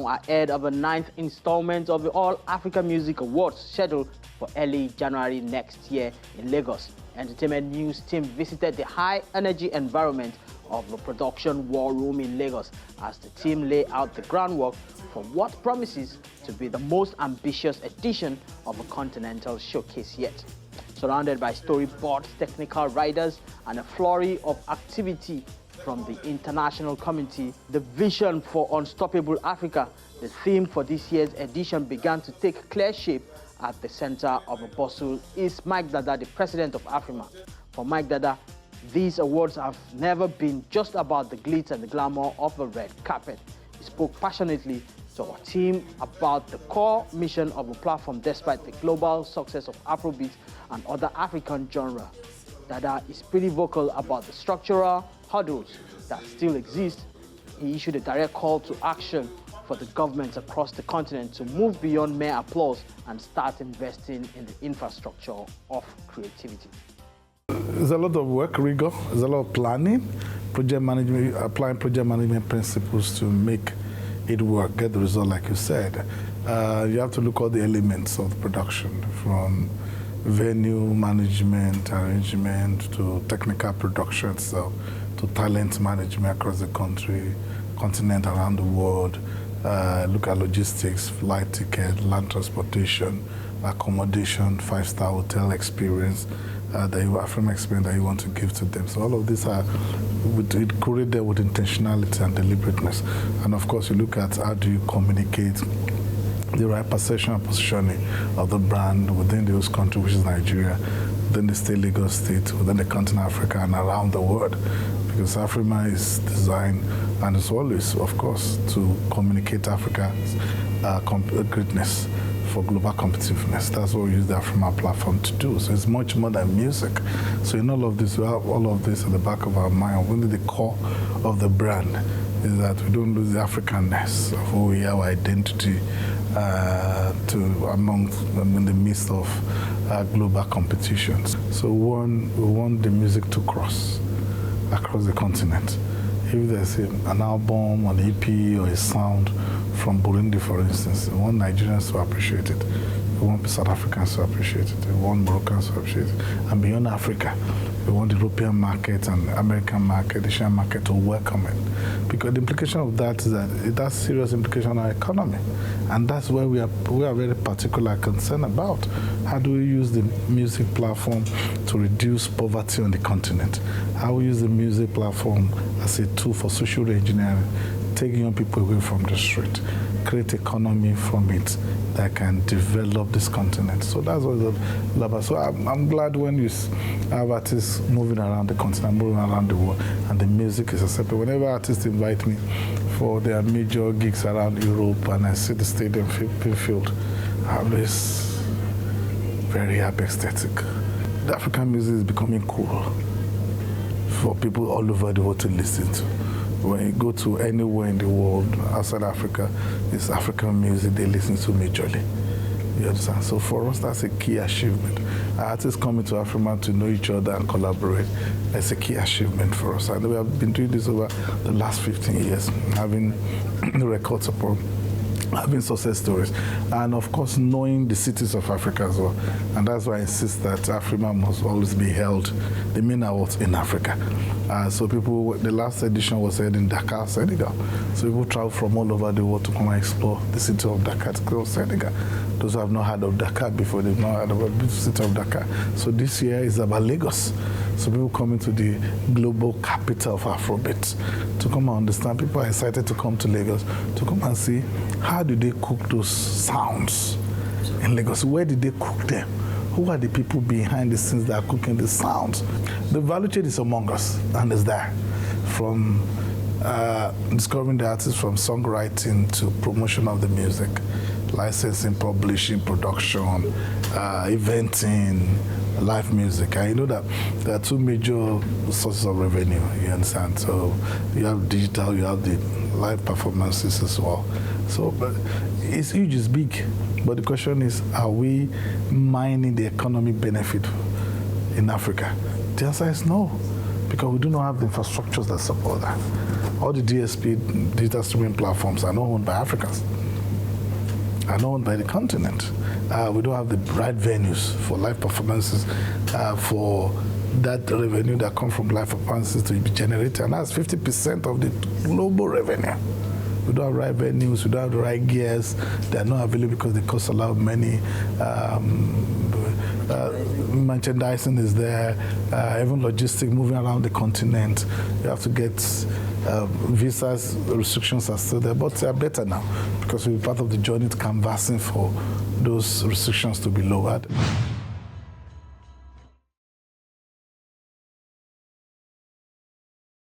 now ahead of the 9th installment of the All Africa Music Awards scheduled for early January next year in Lagos. Entertainment News team visited the high-energy environment of the production war room in Lagos as the team lay out the groundwork for what promises to be the most ambitious edition of a continental showcase yet. Surrounded by storyboards, technical writers, and a flurry of activity from the international community, the vision for Unstoppable Africa, the theme for this year's edition, began to take clear shape. At the center of the bustle is Mike Dada, the president of AFRIMA. For Mike Dada, these awards have never been just about the glitz and the glamour of the red carpet. He spoke passionately to our team about the core mission of the platform despite the global success of Afrobeat and other African genres. Dada is pretty vocal about the structural hurdles that still exist. He issued a direct call to action for the governments across the continent to move beyond mere applause and start investing in the infrastructure of creativity. There's a lot of work, rigor, there's a lot of planning, project management, applying project management principles to make it work, get the result like you said. You have to look at all the elements of the production, from venue management, arrangement, to technical production, so to talent management across the country, continent, around the world. Look at logistics, flight ticket, land transportation, accommodation, 5-star hotel experience, the AFRIMA experience that you want to give to them. So all of these are curated with intentionality and deliberateness. And of course, you look at how do you communicate the right perception and positioning of the brand within the host country, which is Nigeria, within the state, Lagos State, within the continent Africa, and around the world. Because AFRIMA is designed, and it's always, of course, to communicate Africa's greatness for global competitiveness. That's what we use the AFRIMA platform to do. So it's much more than music. So in all of this, we have all of this at the back of our mind. Really the core of the brand is that we don't lose the Africanness of who we are, our identity, in the midst of global competitions. So we want the music to cross across the continent. If there's an album, an EP, or a sound from Burundi, for instance, we want Nigerians to appreciate it. We want South Africans to appreciate it. We want Moroccans to appreciate it. And beyond Africa, we want the European market and American market, Asian market to welcome it. Because the implication of that is that it has serious implication on our economy. And that's where we are very particular concerned about. How do we use the music platform to reduce poverty on the continent? How we use the music platform as a tool for social engineering, taking young people away from the street, create economy from it that can develop this continent. So that's what it's all about. So I'm glad when you have artists moving around the continent, moving around the world, and the music is accepted. Whenever artists invite me for their major gigs around Europe and I see the stadium filled, I'm always very happy, ecstatic. The African music is becoming cool for people all over the world to listen to. When you go to anywhere in the world outside Africa, it's African music they listen to majorly. You understand? So for us, that's a key achievement. Artists coming to AFRIMA to know each other and collaborate, that's a key achievement for us. And we have been doing this over the last 15 years, having records upon having success stories, and of course knowing the cities of Africa as well. And that's why I insist that AFRIMA must always be held, the main awards in Africa. So people, the last edition was held in Dakar, Senegal. So people travel from all over the world to come and explore the city of Dakar, to go to Senegal. Those who have not heard of Dakar before, they've not heard about the city of Dakar. So this year is about Lagos. So people coming to the global capital of Afrobeat to come and understand. People are excited to come to Lagos to come and see how do they cook those sounds in Lagos. Where did they cook them? Who are the people behind the scenes that are cooking the sounds? The value chain is among us and is there. From discovering the artists, from songwriting to promotion of the music, licensing, publishing, production, eventing, live music. And you know that there are two major sources of revenue, you understand? So you have digital, you have the live performances as well. So but it's huge, it's big. But the question is, are we mining the economic benefit in Africa? The answer is no, because we do not have the infrastructures that support that. All the DSP, digital streaming platforms, are not owned by Africans. are not owned by the continent. We don't have the right venues for live performances, for that revenue that comes from live performances to be generated, and that's 50% of the global revenue. We don't have right venues, we don't have the right gears, they are not available because they cost a lot of money. Merchandising is there, even logistics moving around the continent. You have to get visas, restrictions are still there, but they are better now because we're part of the journey to canvassing for those restrictions to be lowered.